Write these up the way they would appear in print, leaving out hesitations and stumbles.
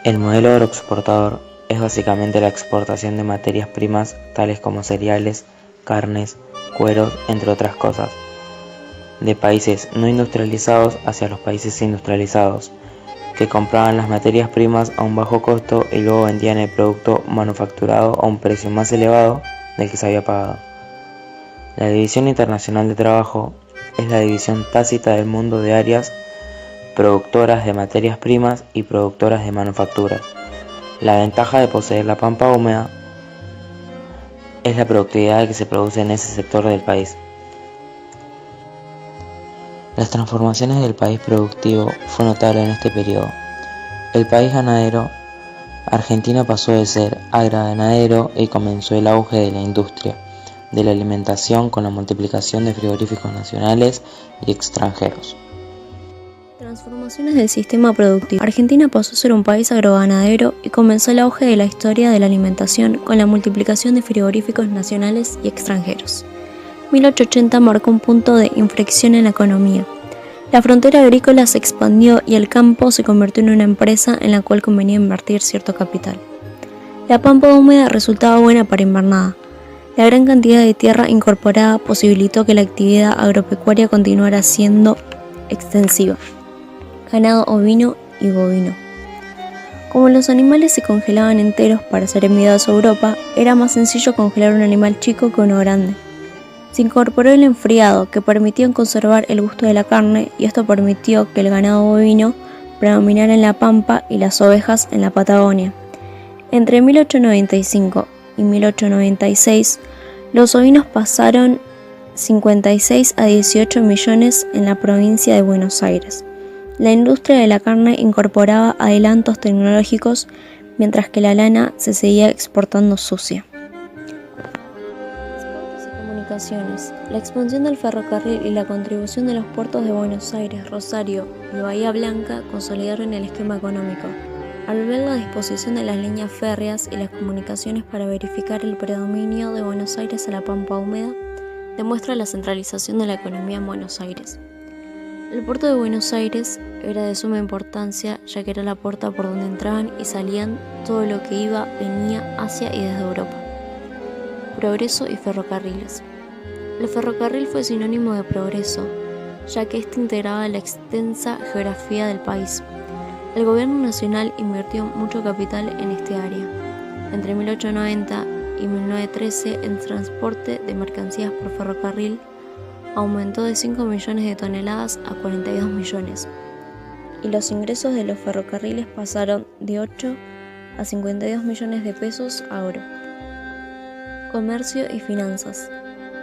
El modelo agroexportador es básicamente la exportación de materias primas tales como cereales, carnes, cueros, entre otras cosas, de países no industrializados hacia los países industrializados, que compraban las materias primas a un bajo costo y luego vendían el producto manufacturado a un precio más elevado del que se había pagado. La División Internacional de Trabajo es la división tácita del mundo de áreas productoras de materias primas y productoras de manufacturas. La ventaja de poseer la pampa húmeda es la productividad que se produce en ese sector del país. Las transformaciones del país productivo fue notable en este periodo. El país ganadero, Argentina pasó de ser agroganadero y comenzó el auge de la industria de la alimentación con la multiplicación de frigoríficos nacionales y extranjeros. Transformaciones del sistema productivo. Argentina pasó a ser un país agroganadero y comenzó el auge de la historia de la alimentación con la multiplicación de frigoríficos nacionales y extranjeros. 1880 marcó un punto de inflexión en la economía. La frontera agrícola se expandió y el campo se convirtió en una empresa en la cual convenía invertir cierto capital. La pampa húmeda resultaba buena para invernada. La gran cantidad de tierra incorporada posibilitó que la actividad agropecuaria continuara siendo extensiva. Ganado ovino y bovino. Como los animales se congelaban enteros para ser enviados a Europa, era más sencillo congelar un animal chico que uno grande. Se incorporó el enfriado, que permitía conservar el gusto de la carne, y esto permitió que el ganado bovino predominara en la pampa y las ovejas en la Patagonia. Entre 1895 y 1896, los ovinos pasaron 56 a 18 millones en la provincia de Buenos Aires. La industria de la carne incorporaba adelantos tecnológicos, mientras que la lana se seguía exportando sucia. Transportes y comunicaciones. La expansión del ferrocarril y la contribución de los puertos de Buenos Aires, Rosario y Bahía Blanca consolidaron el esquema económico. Al ver la disposición de las líneas férreas y las comunicaciones para verificar el predominio de Buenos Aires a la pampa húmeda, demuestra la centralización de la economía en Buenos Aires. El puerto de Buenos Aires era de suma importancia, ya que era la puerta por donde entraban y salían todo lo que iba, venía hacia y desde Europa. Progreso y ferrocarriles. El ferrocarril fue sinónimo de progreso, ya que este integraba la extensa geografía del país. El gobierno nacional invirtió mucho capital en este área. Entre 1890 y 1913, el transporte de mercancías por ferrocarril aumentó de 5 millones de toneladas a 42 millones, y los ingresos de los ferrocarriles pasaron de 8 a 52 millones de pesos a oro. Comercio y finanzas.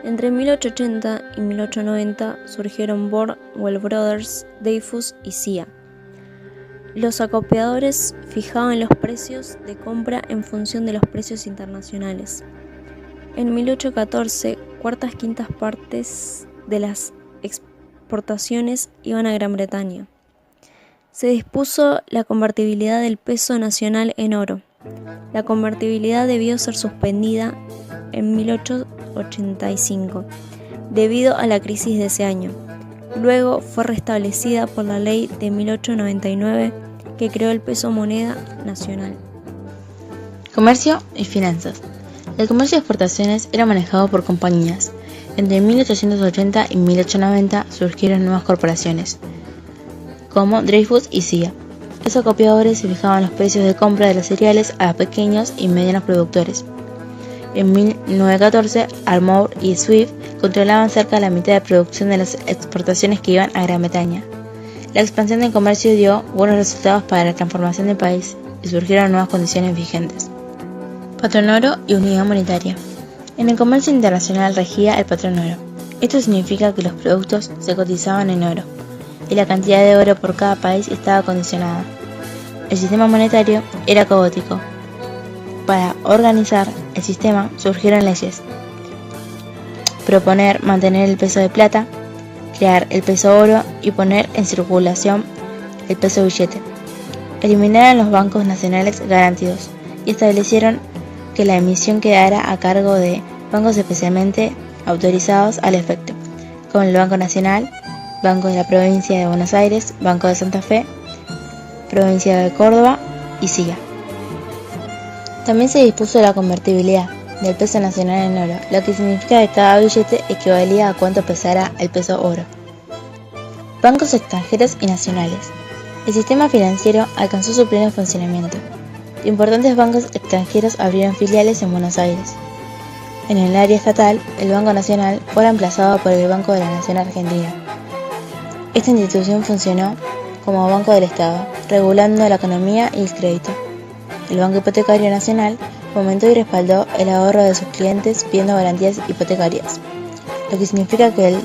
Entre 1880 y 1890 surgieron Bourwell Brothers, Dreyfus y CIA. Los acopiadores fijaban los precios de compra en función de los precios internacionales. En 1814, quintas partes de las exportaciones iban a Gran Bretaña. Se dispuso la convertibilidad del peso nacional en oro. La convertibilidad debió ser suspendida en 1885 debido a la crisis de ese año. Luego fue restablecida por la ley de 1899 que creó el peso moneda nacional. Comercio y finanzas. El comercio de exportaciones era manejado por compañías. Entre 1880 y 1890 surgieron nuevas corporaciones, como Dreyfus y CIA. Los acopiadores se fijaban los precios de compra de los cereales a pequeños y medianos productores. En 1914, Armour y Swift controlaban cerca de la mitad de producción de las exportaciones que iban a Gran Bretaña. La expansión del comercio dio buenos resultados para la transformación del país y surgieron nuevas condiciones vigentes. Patrón oro y unidad monetaria. En el comercio internacional regía el patrón oro. Esto significa que los productos se cotizaban en oro y la cantidad de oro por cada país estaba condicionada. El sistema monetario era caótico. Para organizar el sistema surgieron leyes: proponer mantener el peso de plata, crear el peso oro y poner en circulación el peso billete. Eliminaron los bancos nacionales garantidos y establecieron que la emisión quedara a cargo de bancos especialmente autorizados al efecto, como el Banco Nacional, Banco de la Provincia de Buenos Aires, Banco de Santa Fe, Provincia de Córdoba y siga. También se dispuso la convertibilidad del peso nacional en oro, lo que significa que cada billete equivalía a cuánto pesara el peso oro. Bancos extranjeros y nacionales. El sistema financiero alcanzó su pleno funcionamiento. Importantes bancos extranjeros abrieron filiales en Buenos Aires. En el área estatal, el Banco Nacional fue reemplazado por el Banco de la Nación Argentina. Esta institución funcionó como Banco del Estado, regulando la economía y el crédito. El Banco Hipotecario Nacional fomentó y respaldó el ahorro de sus clientes pidiendo garantías hipotecarias, lo que significa que el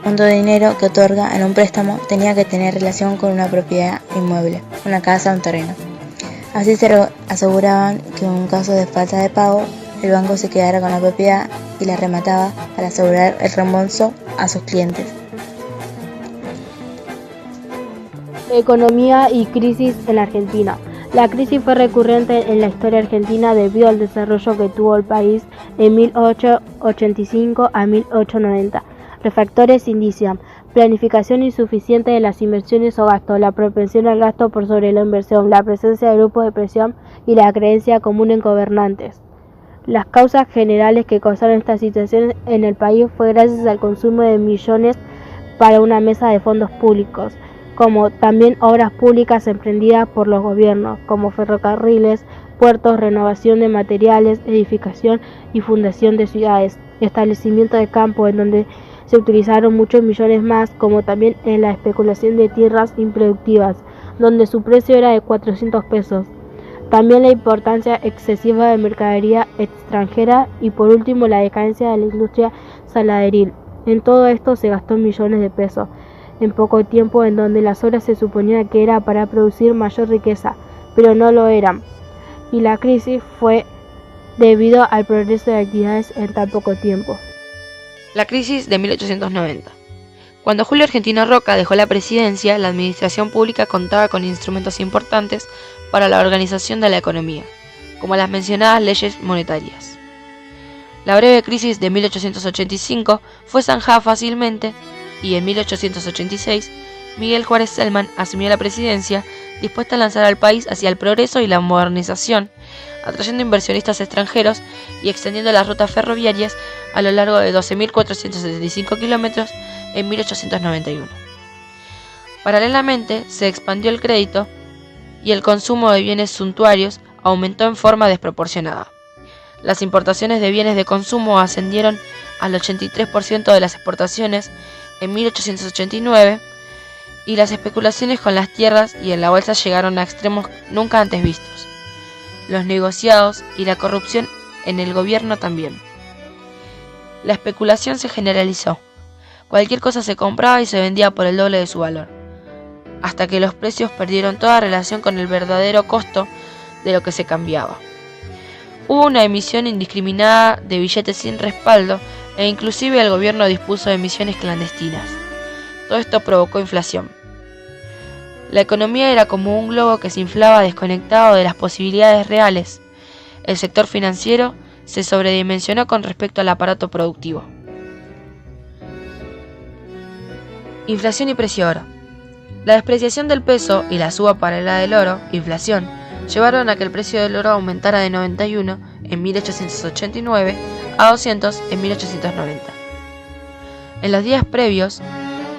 monto de dinero que otorga en un préstamo tenía que tener relación con una propiedad inmueble, una casa o un terreno. Así se aseguraban que en un caso de falta de pago, el banco se quedara con la propiedad y la remataba para asegurar el reembolso a sus clientes. Economía y crisis en la Argentina. La crisis fue recurrente en la historia argentina debido al desarrollo que tuvo el país en 1885 a 1890. Los factores indician planificación insuficiente de las inversiones o gastos, la propensión al gasto por sobre la inversión, la presencia de grupos de presión y la creencia común en gobernantes. Las causas generales que causaron esta situación en el país fue gracias al consumo de millones para una mesa de fondos públicos, como también obras públicas emprendidas por los gobiernos, como ferrocarriles, puertos, renovación de materiales, edificación y fundación de ciudades, establecimiento de campo en donde se utilizaron muchos millones más, como también en la especulación de tierras improductivas, donde su precio era de 400 pesos. También la importancia excesiva de mercadería extranjera y por último la decadencia de la industria saladeril. En todo esto se gastó millones de pesos en poco tiempo, en donde las obras se suponía que era para producir mayor riqueza, pero no lo eran. Y la crisis fue debido al progreso de actividades en tan poco tiempo. La crisis de 1890. Cuando Julio Argentino Roca dejó la presidencia, la administración pública contaba con instrumentos importantes para la organización de la economía, como las mencionadas leyes monetarias. La breve crisis de 1885 fue zanjada fácilmente y en 1886 Miguel Juárez Celman asumió la presidencia, dispuesta a lanzar al país hacia el progreso y la modernización, atrayendo inversionistas extranjeros y extendiendo las rutas ferroviarias a lo largo de 12.475 kilómetros en 1891. Paralelamente, se expandió el crédito y el consumo de bienes suntuarios aumentó en forma desproporcionada. Las importaciones de bienes de consumo ascendieron al 83% de las exportaciones en 1889 y las especulaciones con las tierras y en la bolsa llegaron a extremos nunca antes vistos. Los negociados y la corrupción en el gobierno también. La especulación se generalizó. Cualquier cosa se compraba y se vendía por el doble de su valor, hasta que los precios perdieron toda relación con el verdadero costo de lo que se cambiaba. Hubo una emisión indiscriminada de billetes sin respaldo e inclusive el gobierno dispuso de emisiones clandestinas. Todo esto provocó inflación. La economía era como un globo que se inflaba desconectado de las posibilidades reales. El sector financiero se sobredimensionó con respecto al aparato productivo. Inflación y precio oro. La despreciación del peso y la suba paralela del oro, inflación, llevaron a que el precio del oro aumentara de 91 en 1889 a 200 en 1890. En los días previos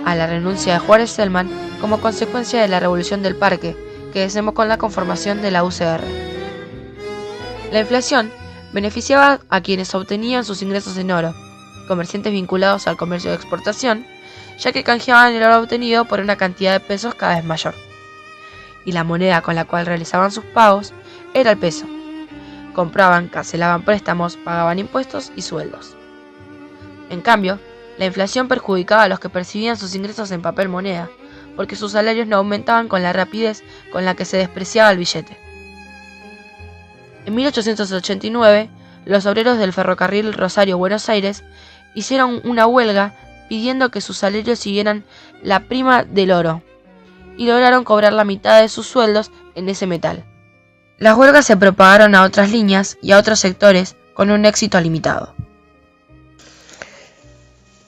a la renuncia de Juárez Celman, como consecuencia de la Revolución del Parque, que desembocó con la conformación de la UCR. La inflación beneficiaba a quienes obtenían sus ingresos en oro, comerciantes vinculados al comercio de exportación, ya que canjeaban el oro obtenido por una cantidad de pesos cada vez mayor. Y la moneda con la cual realizaban sus pagos era el peso. Compraban, cancelaban préstamos, pagaban impuestos y sueldos. En cambio, la inflación perjudicaba a los que percibían sus ingresos en papel moneda, porque sus salarios no aumentaban con la rapidez con la que se despreciaba el billete. En 1889, los obreros del ferrocarril Rosario-Buenos Aires hicieron una huelga pidiendo que sus salarios siguieran la prima del oro, y lograron cobrar la mitad de sus sueldos en ese metal. Las huelgas se propagaron a otras líneas y a otros sectores con un éxito limitado.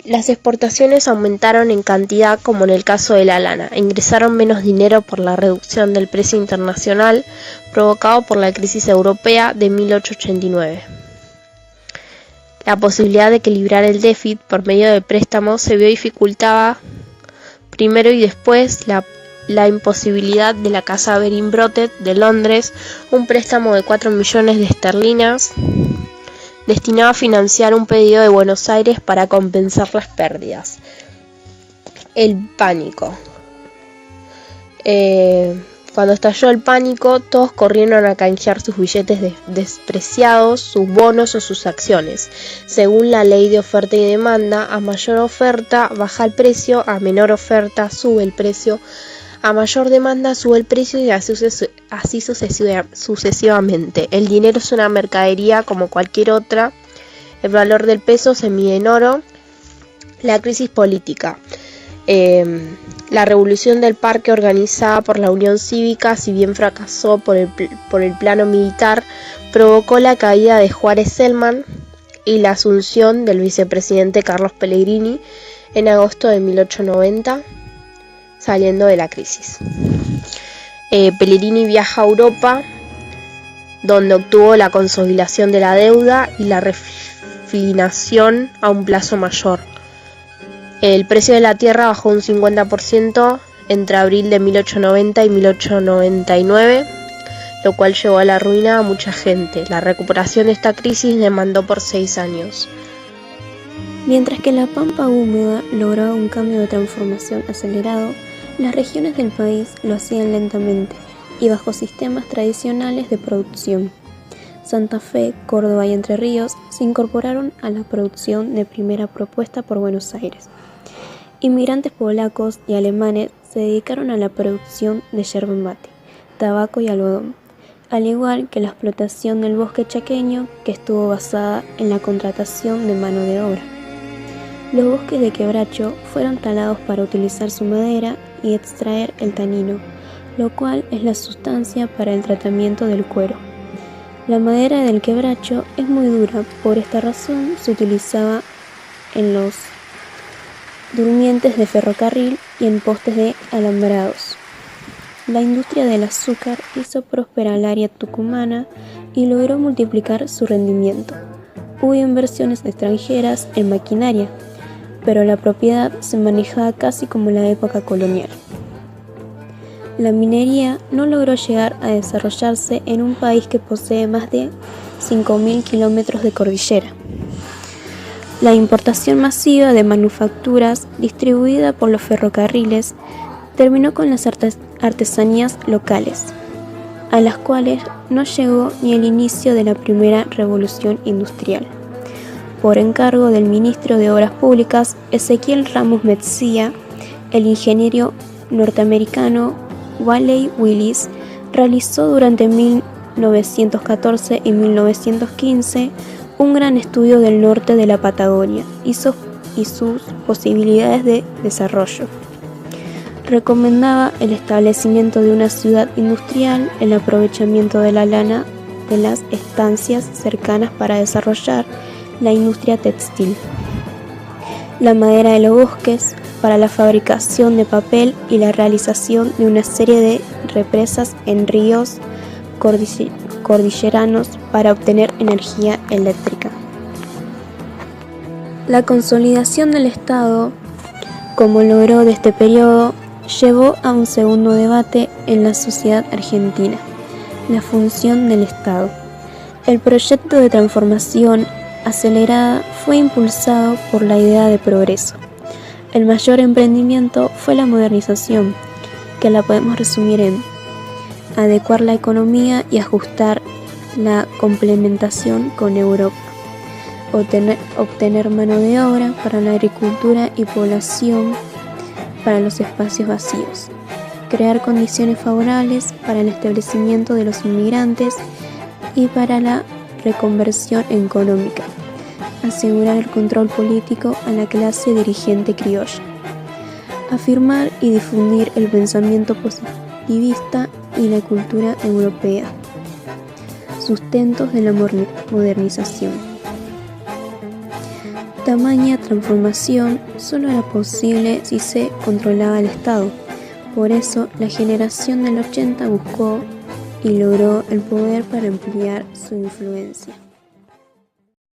Las exportaciones aumentaron en cantidad como en el caso de la lana. Ingresaron menos dinero por la reducción del precio internacional provocado por la crisis europea de 1889. La posibilidad de equilibrar el déficit por medio de préstamos se vio dificultada primero y después la imposibilidad de la Casa Baring-Brottead de Londres, un préstamo de 4 millones de esterlinas destinado a financiar un pedido de Buenos Aires para compensar las pérdidas. El pánico. Cuando estalló el pánico, todos corrieron a canjear sus billetes despreciados, sus bonos o sus acciones. Según la ley de oferta y demanda, a mayor oferta baja el precio, a menor oferta sube el precio, a mayor demanda sube el precio y así sucesivamente. El dinero es una mercadería como cualquier otra. El valor del peso se mide en oro. La crisis política. La revolución del Parque organizada por la Unión Cívica, si bien fracasó por el plano militar, provocó la caída de Juárez Celman y la asunción del vicepresidente Carlos Pellegrini en agosto de 1890. Saliendo de la crisis. Pellegrini viaja a Europa, donde obtuvo la consolidación de la deuda y la refinación a un plazo mayor. El precio de la tierra bajó un 50% entre abril de 1890 y 1899, lo cual llevó a la ruina a mucha gente. La recuperación de esta crisis demandó por 6 años. Mientras que la pampa húmeda lograba un cambio de transformación acelerado, las regiones del país lo hacían lentamente y bajo sistemas tradicionales de producción. Santa Fe, Córdoba y Entre Ríos se incorporaron a la producción de primera propuesta por Buenos Aires. Inmigrantes polacos y alemanes se dedicaron a la producción de yerba mate, tabaco y algodón, al igual que la explotación del bosque chaqueño, que estuvo basada en la contratación de mano de obra. Los bosques de quebracho fueron talados para utilizar su madera y extraer el tanino, lo cual es la sustancia para el tratamiento del cuero. La madera del quebracho es muy dura, por esta razón se utilizaba en los durmientes de ferrocarril y en postes de alambrados. La industria del azúcar hizo próspera al área tucumana y logró multiplicar su rendimiento. Hubo inversiones extranjeras en maquinaria, pero la propiedad se manejaba casi como en la época colonial. La minería no logró llegar a desarrollarse en un país que posee más de 5.000 kilómetros de cordillera. La importación masiva de manufacturas distribuida por los ferrocarriles terminó con las artesanías locales, a las cuales no llegó ni el inicio de la primera revolución industrial. Por encargo del ministro de Obras Públicas, Ezequiel Ramos Mexía, el ingeniero norteamericano Wally Willis realizó durante 1914 y 1915 un gran estudio del norte de la Patagonia y sus posibilidades de desarrollo. Recomendaba el establecimiento de una ciudad industrial, el aprovechamiento de la lana de las estancias cercanas para desarrollar la industria textil, la madera de los bosques para la fabricación de papel y la realización de una serie de represas en ríos cordilleranos para obtener energía eléctrica. La consolidación del Estado, como logró de este periodo, llevó a un segundo debate en la sociedad argentina: la función del Estado. El proyecto de transformación acelerada fue impulsado por la idea de progreso. El mayor emprendimiento fue la modernización, que la podemos resumir en adecuar la economía y ajustar la complementación con Europa, obtener mano de obra para la agricultura y población para los espacios vacíos, crear condiciones favorables para el establecimiento de los inmigrantes y para la reconversión económica, asegurar el control político a la clase dirigente criolla, afirmar y difundir el pensamiento positivista y la cultura europea, sustentos de la modernización. Tamaña transformación solo era posible si se controlaba el Estado. Por eso, la generación del 80 buscó y logró el poder para ampliar su influencia.